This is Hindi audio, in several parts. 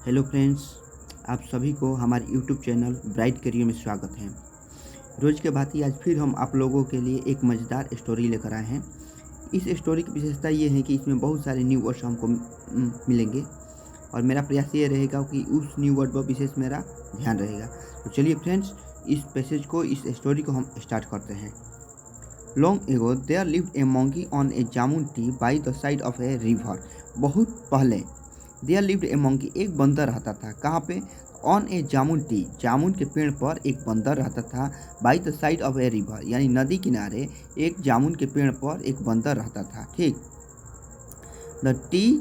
हेलो फ्रेंड्स, आप सभी को हमारे यूट्यूब चैनल ब्राइट करियर में स्वागत है। रोज़ के भांति आज फिर हम आप लोगों के लिए एक मज़ेदार स्टोरी लेकर आए हैं। इस स्टोरी की विशेषता ये है कि इसमें बहुत सारे न्यू वर्ड्स हमको मिलेंगे और मेरा प्रयास ये रहेगा कि उस न्यू वर्ड पर विशेष मेरा ध्यान रहेगा। तो चलिए फ्रेंड्स, इस स्टोरी को हम स्टार्ट करते हैं। Long ago there lived a monkey on a jamun tree by the side of a river. बहुत पहले देयर लिव्ड ए मंकी, एक बंदर रहता था। कहाँ पे? ऑन ए जामुन ट्री, जामुन के पेड़ पर एक बंदर रहता था। By the side of a river, यानी नदी किनारे एक जामुन के पेड़ पर एक बंदर रहता था। ठीक। The tree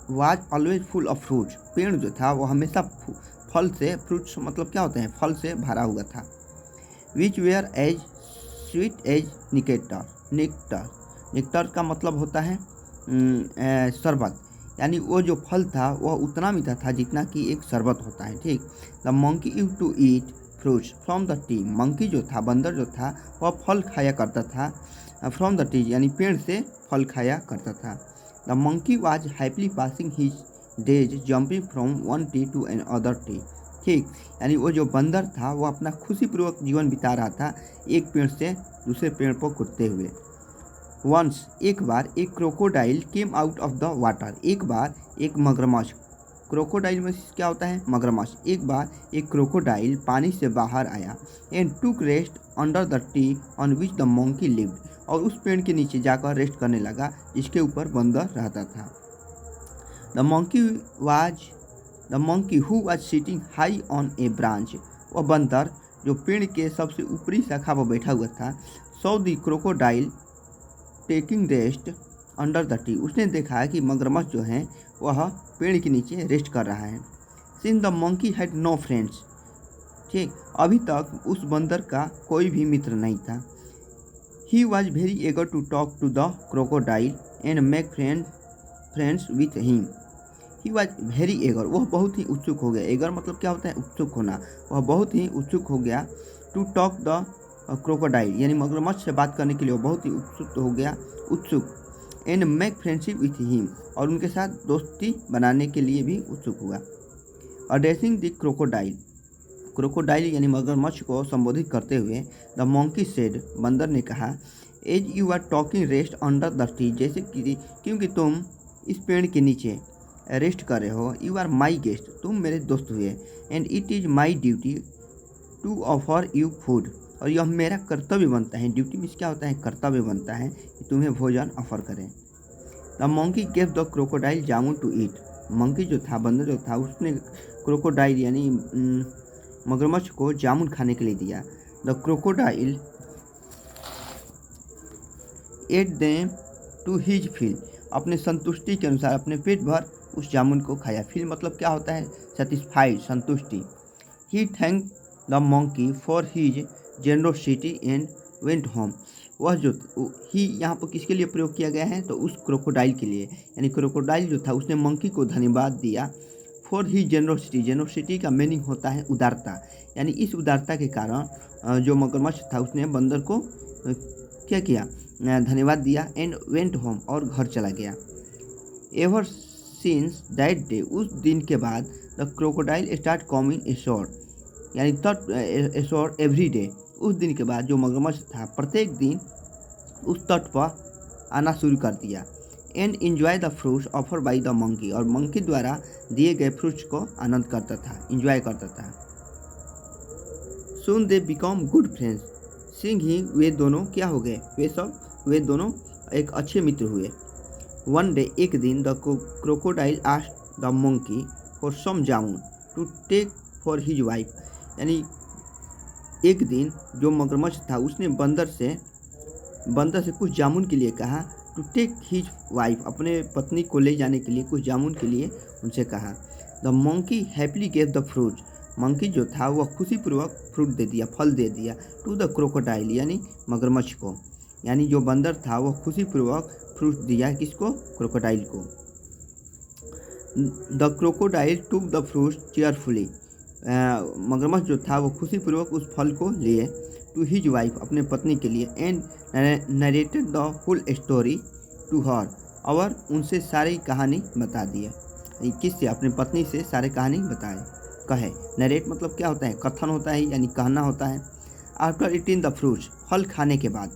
was always full of fruits, पेड़ जो था वो हमेशा फल से, फ्रूट्स मतलब क्या होते हैं, फल से भरा हुआ था। Which were as sweet as nectar, nectar, nectar का मतलब होता है शरबत, यानी वो जो फल था वह उतना मीठा था जितना कि एक शरबत होता है। ठीक। The monkey used to eat fruits from the tree, monkey जो था, बंदर जो था, वह फल खाया करता था फ्रॉम द ट्री, यानी पेड़ से फल खाया करता था। The monkey was happily passing his days jumping from one tree to another tree. ठीक, यानी वो जो बंदर था वो अपना खुशीपूर्वक जीवन बिता रहा था, एक पेड़ से दूसरे पेड़ पर कूदते हुए। वंस, एक बार, एक crocodile came out of the water, एक बार एक मगरमच्छ, क्रोकोडाइल में क्या होता है? मगरमच्छ। एक बार एक क्रोकोडाइल पानी से बाहर आया and took rest under the tree on which the monkey lived, और उस पेड़ के नीचे जाकर रेस्ट करने लगा जिसके ऊपर बंदर रहता था। The monkey who was sitting high on A branch, वह बंदर जो पेड़ के सबसे ऊपरी शाखा पर बैठा हुआ था, saw the crocodile taking rest under the tree, उसने देखा कि मगरमच्छ जो है वह पेड़ के नीचे रेस्ट कर रहा है। Since the monkey had no friends, ठीक, अभी तक उस बंदर का कोई भी मित्र नहीं था। He was very eager to talk to the crocodile and make friends with him. He was very eager, वह बहुत ही उत्सुक हो गया। eager मतलब क्या होता है? उत्सुक होना। वह बहुत ही उत्सुक हो गया टू टॉक द क्रोकोडाइल, यानी मगरमच्छ से बात करने के लिए वो बहुत ही उत्सुक हो गया, उत्सुक। And make friendship with him, और उनके साथ दोस्ती बनाने के लिए भी उत्सुक हुआ। अड्रेसिंग द क्रोकोडाइल, क्रोकोडाइल यानी मगरमच्छ को संबोधित करते हुए द मंकी सेड, बंदर ने कहा, as you are talking rest under the tree, जैसे कि क्योंकि तुम इस पेड़ के नीचे रेस्ट कर रहे हो, यू आर माई गेस्ट, तुम मेरे दोस्त हुए, and it is my duty to offer you food, और यह मेरा कर्तव्य बनता है। ड्यूटी मीन्स क्या होता है? कर्तव्य बनता है कि तुम्हें भोजन ऑफर करें। The monkey gave the crocodile jamun to eat, monkey जो था, बंदर जो था, उसने क्रोकोडाइल यानी मगरमच्छ को जामुन खाने के लिए दिया। The crocodile ate them to his fill, अपने संतुष्टि के अनुसार अपने पेट भर उस जामुन को खाया। फिल मतलब क्या होता है? सेटिस्फाइड, संतुष्टि। He thank the monkey for his generosity and went home, वह जो ही यहाँ पर किसके लिए प्रयोग किया गया है? तो उस क्रोकोडाइल के लिए, यानी क्रोकोडाइल जो था उसने मंकी को धन्यवाद दिया फॉर ही जेनरोसिटी। जेनरोसिटी का मीनिंग होता है उदारता, यानी इस उदारता के कारण जो मगरमच्छ था उसने बंदर को क्या किया? धन्यवाद दिया। एंड वेंट होम, और घर चला गया। एवर सिंस दैट डे, उस दिन के बाद द क्रोकोडाइल स्टार्ट कमिंग एशोर, यानी तट एशोर एवरी डे, उस दिन के बाद जो मगरमच्छ था प्रत्येक दिन उस तट पर आना शुरू कर दिया। And enjoy the fruits offer by the monkey, और मंकी द्वारा दिए गए फ्रूट्स को आनंद करता था, एंजॉय करता था। Soon they become good friends, सिंह ही वे दोनों क्या हो गए? वे दोनों एक अच्छे मित्र हुए। वन डे, एक दिन, the crocodile asked the monkey for some jamun to take for his wife, यानी एक दिन जो मगरमच्छ था उसने बंदर से कुछ जामुन के लिए कहा, टू टेक हिज वाइफ, अपने पत्नी को ले जाने के लिए कुछ जामुन के लिए उनसे कहा। The monkey happily gave the fruit, monkey जो था वह खुशीपूर्वक फ्रूट दे दिया, फल दे दिया, टू द क्रोकोडाइल, यानी मगरमच्छ को, यानी जो बंदर था वह खुशीपूर्वक फ्रूट दिया किसको? क्रोकोडाइल को। The crocodile took the fruit cheerfully, मगरमच्छ जो था वो खुशीपूर्वक उस फल को लिए टू हिज वाइफ, अपने पत्नी के लिए। And narrated the whole story to her, और उनसे सारी कहानी बता दिए। किससे? अपनी पत्नी से सारे कहानी कहे। नरेट मतलब क्या होता है? कथन होता है, यानी कहना होता है। आफ्टर ईटिंग द फ्रूट्स, फल खाने के बाद,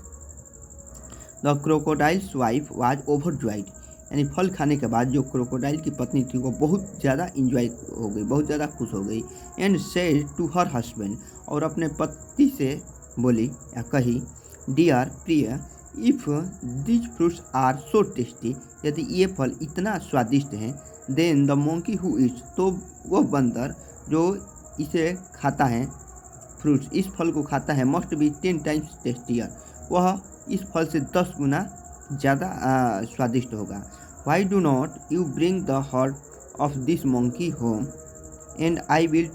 the crocodile's wife was overjoyed, यानी फल खाने के बाद जो क्रोकोडाइल की पत्नी थी वो बहुत ज़्यादा इंजॉय हो गई, बहुत ज़्यादा खुश हो गई। And said to her husband, और अपने पति से बोली या कही, डियर प्रिय, if this fruits are so tasty, यदि ये फल इतना स्वादिष्ट हैं, then the monkey who eats, तो वह बंदर जो इसे खाता है, फ्रूट्स इस फल को खाता है, मस्ट बी 10 टाइम्स टेस्टियर, वह इस फल से 10 गुना ज़्यादा स्वादिष्ट होगा। Why do not you bring the heart of this monkey home and I will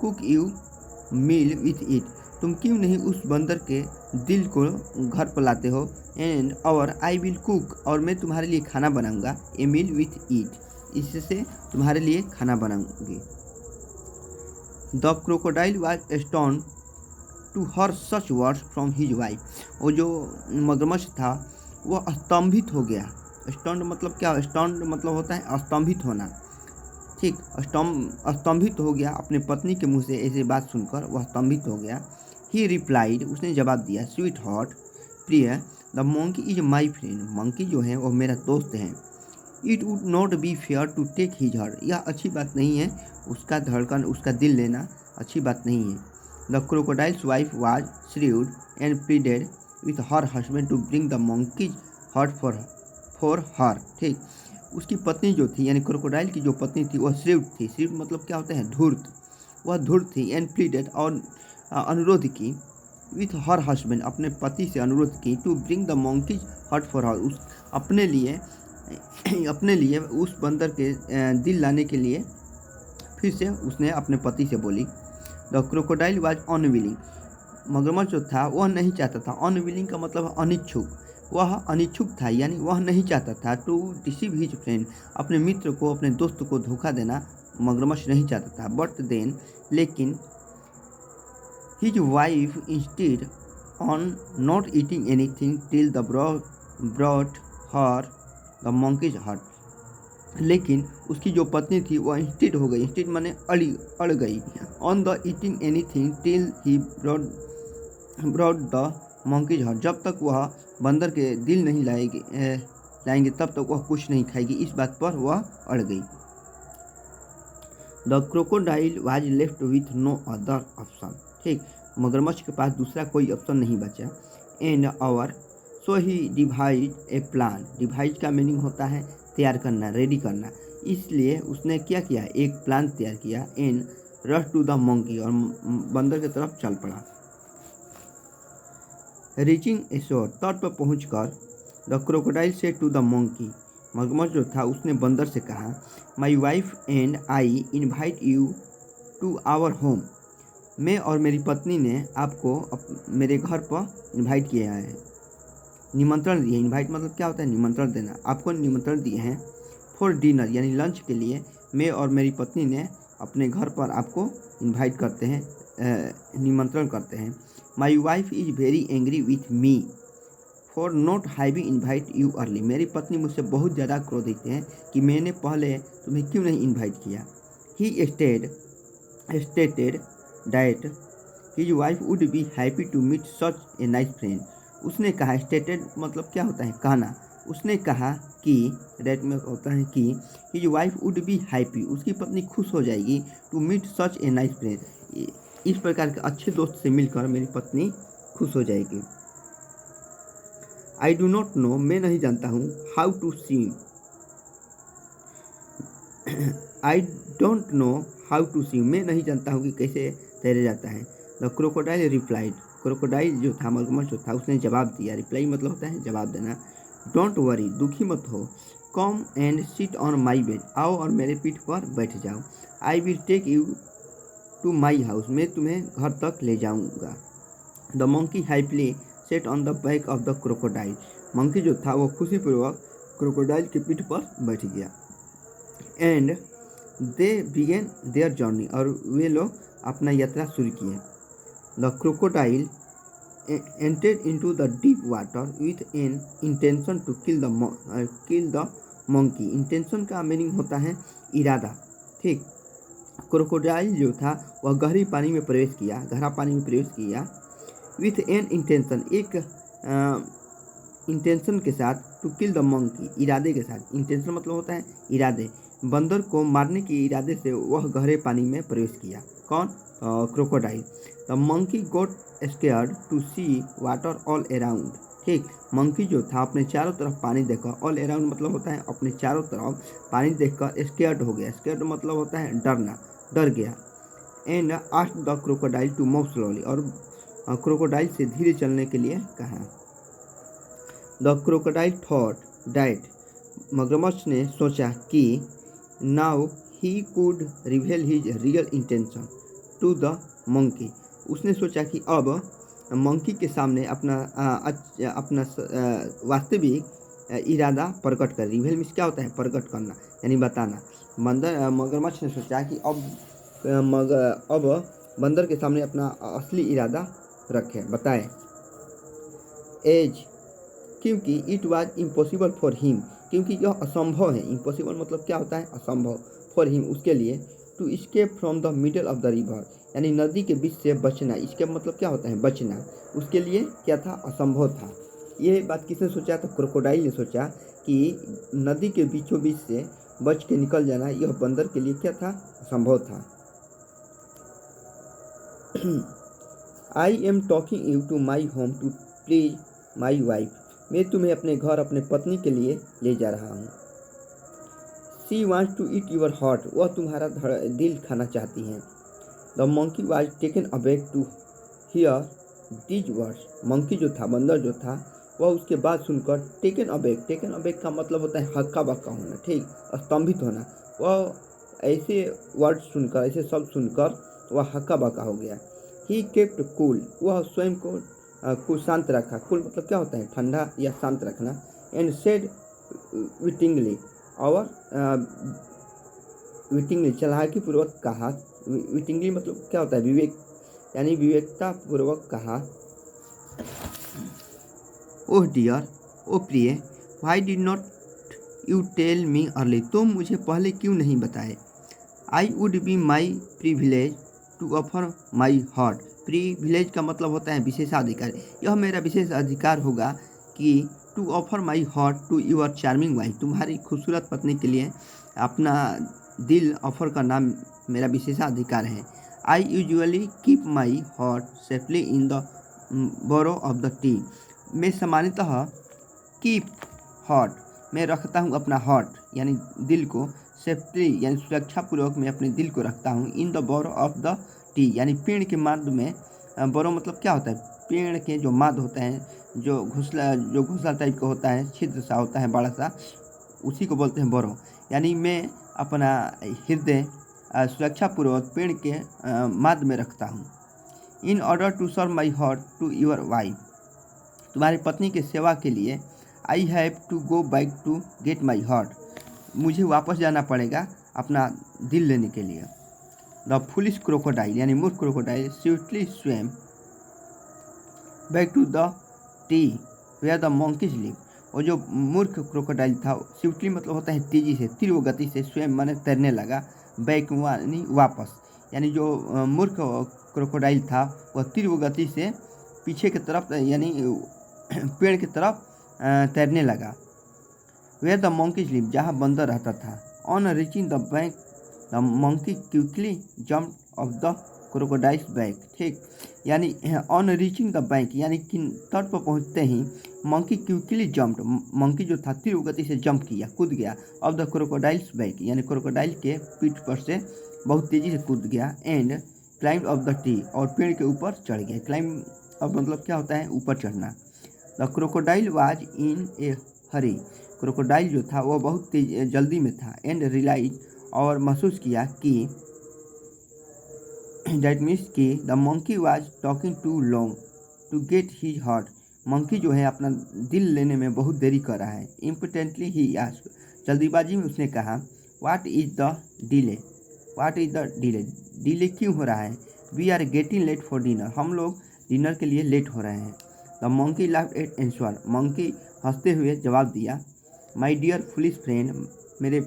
cook you meal with it, तुम क्यों नहीं उस बंदर के दिल को घर पर लाते हो, एंड और आई विल कुक, और मैं तुम्हारे लिए खाना बनाऊंगा, ए मील विथ इट, इससे तुम्हारे लिए खाना बनाऊंगी। The crocodile was stunned to hear such words from his wife, वो जो मगरमच्छ था वह स्तंभित हो गया। स्टोन्ड मतलब क्या? स्टोन्ड मतलब होता है स्तंभित होना, ठीक। स्तंभित हो गया अपने पत्नी के मुंह से ऐसी बात सुनकर, वह स्तंभित हो गया। ही रिप्लाइड, उसने जवाब दिया, स्वीट हार्ट, प्रिय, the monkey is my friend, monkey जो है वो मेरा दोस्त है। It would not be fair to take his heart, यह अच्छी बात नहीं है उसका धड़कन, उसका दिल लेना अच्छी बात नहीं है। The crocodile's wife was shrewd and pleaded with her husband to bring the monkey's heart for her, ठीक। उसकी पत्नी जो थी, यानी क्रोकोडाइल की जो पत्नी थी वह श्रीव्ड थी। श्रीव्ड मतलब क्या होता है? धूर्त, वह धूर्त थी। एंड प्लीडेड, और अनुरोध की, विथ हर हस्बैंड, अपने पति से अनुरोध की, to bring the monkey's heart for her, उस अपने लिए उस बंदर के दिल लाने के लिए फिर से उसने अपने पति से बोली। द क्रोकोडाइल वाज अनविलिंग, मगरमच्छ जो था वह नहीं चाहता था। अनविलिंग का मतलब अनिच्छुक, वह अनिच्छुक था, यानी वह नहीं चाहता था टू डिसीव हिज फ्रेंड, अपने मित्र को, अपने दोस्त को धोखा देना मगरमच्छ नहीं चाहता था। बट देन, लेकिन, his wife instead on not eating anything till the brought her the monkey's heart, लेकिन उसकी जो पत्नी थी वह इंस्टेड हो गई, इंस्टेड माने अड़ गई, on the eating anything till he brought the monkey's heart, जब तक वह बंदर के दिल नहीं लाएंगे तब तक वह कुछ नहीं खाएगी, इस बात पर वह अड़ गई। The crocodile was left with no other option, ठीक, मगरमच्छ के पास दूसरा कोई ऑप्शन नहीं बचा। And our, so he devised a plan, devised का मीनिंग होता है तैयार करना, रेडी करना, इसलिए उसने क्या किया? एक प्लान तैयार किया। And rush to the monkey, और बंदर की तरफ चल पड़ा। रीचिंग ए शोर, तट पर पहुंचकर, the crocodile said to the monkey, मगरमच्छ जो था उसने बंदर से कहा, my wife and I invite you to our home, मैं और मेरी पत्नी ने आपको मेरे घर पर इन्वाइट किया है, निमंत्रण दिए। इनवाइट मतलब क्या होता है? निमंत्रण देना। आपको निमंत्रण दिए हैं फॉर डिनर, यानी लंच के लिए मैं और मेरी पत्नी ने अपने घर पर आपको इनवाइट करते हैं, निमंत्रण करते हैं। My wife is very angry with me for not having invite you early, मेरी पत्नी मुझसे बहुत ज़्यादा क्रोधित हैं कि मैंने पहले तुम्हें क्यों नहीं इन्वाइट किया। He stated that his wife would be happy to meet such a nice friend, उसने कहा, स्टेटेड मतलब क्या होता है? कहना। उसने कहा कि, डेट में होता है कि, his wife would be happy, उसकी पत्नी खुश हो जाएगी, to meet such a nice friend, इस प्रकार के अच्छे दोस्त से मिलकर मेरी पत्नी खुश हो जाएगी। आई डू नॉट नो, मैं नहीं जानता हूँ, how to swim, I don't know how to swim, मैं नहीं जानता हूँ कि कैसे तैरा जाता है। द क्रोकोडाइल रिप्लाइड, क्रोकोडाइल जो था, मगरमच्छ जो था, उसने जवाब दिया। रिप्लाई मतलब होता है जवाब देना। डोंट वरी, दुखी मत हो, come and sit on my bed, आओ और मेरे पीठ पर बैठ जाओ। I will take you to my house, मैं तुम्हें घर तक ले जाऊँगा। The monkey happily sat on the back of the crocodile, monkey जो था वो खुशीपूर्वक क्रोकोडाइल के पीठ पर बैठ गया। And they began their journey, और वे लोग अपना यात्रा शुरू किए। The crocodile entered into the deep water with an intention to kill the monkey. Intention का मीनिंग होता है इरादा, ठीक। क्रोकोडाइल जो था वह गहरी पानी में प्रवेश किया, गहरा पानी में प्रवेश किया विथ एन इंटेंशन, एक इंटेंशन के साथ, टू किल द मंकी, इरादे के साथ। इंटेंशन मतलब होता है इरादे। बंदर को मारने के इरादे से वह गहरे पानी में प्रवेश किया। कौन? Crocodile. The monkey got scared to see water all around, ठीक। मंकी जो था अपने चारों तरफ पानी देखकर, ऑल अराउंड मतलब होता है अपने चारों तरफ पानी देखकर स्केयर्ड हो गया। स्केयर्ड मतलब होता है डरना, डर गया। And asked the crocodile to move slowly, और क्रोकोडाइल से धीरे चलने के लिए कहा। द क्रोकोडाइल थॉट डैट, मगरमच्छ ने सोचा कि now he could reveal his real intention to the monkey, उसने सोचा कि अब मंकी के सामने अपना वास्तविक इरादा प्रकट कर। रिवील मीन्स क्या होता है? प्रकट करना यानी बताना। मगरमच्छ ने सोचा कि अब बंदर के सामने अपना असली इरादा रखे, बताए। एज, क्योंकि it was impossible for him, क्योंकि यह असंभव है। इम्पॉसिबल मतलब क्या होता है? असंभव। फॉर हिम, उसके लिए, to escape from the middle of the river, यानी नदी के बीच से बचना। स्केप मतलब क्या होता है? बचना। उसके लिए क्या था? असंभव था। ये बात किसने सोचा? तो क्रोकोडाइल ने सोचा कि नदी के बीचों बीच से बच के निकल जाना यह बंदर के लिए क्या था? असंभव था। I am taking you to my home to please my wife, मैं तुम्हें अपने घर अपने पत्नी के लिए ले जा रहा हूँ। She wants to eat your heart, वह तुम्हारा दिल खाना चाहती हैं। The monkey was taken aback to hear these words, monkey जो था, बंदर जो था, वह उसके बात सुनकर टेकन अबैक, टेकन अबैक का मतलब होता है हक्का बक्का होना, ठीक, स्तंभित होना। वह ऐसे वर्ड सुनकर, ऐसे शब्द सुनकर वह हक्का बक्का हो गया। ही केप्ट कूल, वह स्वयं को शांत रखा। कूल मतलब क्या होता है? ठंडा या शांत रखना। एंड सेड विटिंगली, और विटिंगली चालाकी पूर्वक कहा। विटिंगली मतलब क्या होता है? विवेक, यानी विवेकता पूर्वक कहा। ओह डियर, ओ प्रिय, why did not you tell me early, तुम मुझे पहले क्यों नहीं बताए। I would be my privilege to offer my heart, privilege का मतलब होता है विशेषाधिकार। यह मेरा विशेष अधिकार होगा कि to offer my heart to your charming wife, तुम्हारी खूबसूरत पत्नी के लिए अपना दिल ऑफर करना मेरा विशेषाधिकार है। I usually keep my heart safely in the burrow of the tree, मैं सामान्यतः कीप हार्ट, मैं रखता हूँ अपना हार्ट यानी दिल को, सेफ्टी यानी सुरक्षापूर्वक मैं अपने दिल को रखता हूँ, in the burrow of the tree, यानी पेड़ के माद में। बोरो मतलब क्या होता है? पेड़ के जो माद होते हैं, जो घोंसला टाइप का होता है, छिद्र सा होता है बड़ा सा, उसी को बोलते हैं बोरो। यानी मैं अपना हृदय सुरक्षापूर्वक पेड़ के माद में रखता हूँ। In order to serve my heart to your wife, तुम्हारी पत्नी की सेवा के लिए। I have to go back to get my heart, मुझे वापस जाना पड़ेगा अपना दिल लेने के लिए। द फुलिश क्रोकोडाइल, यानी मूर्ख crocodile, swiftly swam back to the tree where the monkeys live, और जो मूर्ख क्रोकोडाइल था, स्वीटली मतलब होता है तेजी से, तीव्र गति से, स्वयं माने तैरने लगा, बैक यानी वापस, यानी जो मूर्ख क्रोकोडाइल था वह तीव्र गति से पीछे की तरफ यानी पेड़ की तरफ तैरने लगा। वेयर द मंकीज लिव, जहाँ बंदर रहता था। On reaching the bank the monkey quickly jump of the crocodiles back, ठीक, यानी ऑन रीचिंग द बैंक, यानी कि तट पर पहुँचते ही मंकी क्विकली जम्प्ड, मंकी जो था तीव्र गति से जंप किया, कूद गया, ऑफ द क्रोकोडाइल्स बैक, यानी क्रोकोडाइल के पीठ पर से बहुत तेज़ी से कूद गया। And climb of the tree, और पेड़ के ऊपर चढ़ गया। क्लाइंब अब मतलब क्या होता है? ऊपर चढ़ना। The crocodile was in A Hari, crocodile जो था वह बहुत जल्दी में था। एंड रियलाइज, और महसूस किया कि डैट मीन्स कि the monkey was taking too long to get his heart, monkey जो है अपना दिल लेने में बहुत देरी कर रहा है। इम्पोर्टेंटली ही आस्क्ड, जल्दीबाजी में उसने कहा, what is the delay, what is the delay, delay क्यों हो रहा है। We are getting late for dinner, हम लोग डिनर के लिए लेट हो रहे हैं। The monkey laughed at answer, मंकी हंसते हुए जवाब दिया, माई डियर फुलिश फ्रेंड, मेरे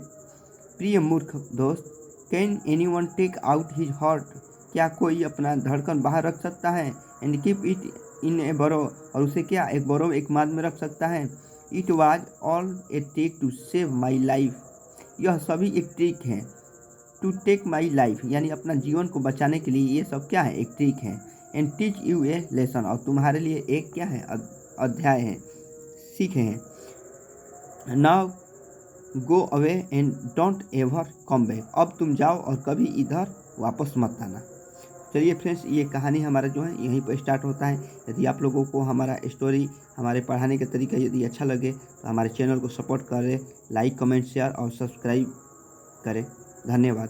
प्रिय मूर्ख दोस्त, can anyone take out his heart, क्या कोई अपना धड़कन बाहर रख सकता है, and keep it in a burrow, और उसे क्या एक बरो एक माद में रख सकता है। It was all a trick to save my life, यह सभी एक ट्रिक है। टू टेक माई लाइफ यानी अपना जीवन को बचाने के लिए ये सब क्या है, एक ट्रिक है। And teach U A lesson, और तुम्हारे लिए एक क्या है, अध्याय है, सीखे हैं। Now go away and don't ever come back, अब तुम जाओ और कभी इधर वापस मत आना। चलिए फ्रेंड्स, ये कहानी हमारा जो है यहीं पर स्टार्ट होता है। यदि आप लोगों को हमारा स्टोरी, हमारे पढ़ाने का तरीका यदि अच्छा लगे तो हमारे चैनल को सपोर्ट करें, लाइक कमेंट शेयर और सब्सक्राइब करें। धन्यवाद।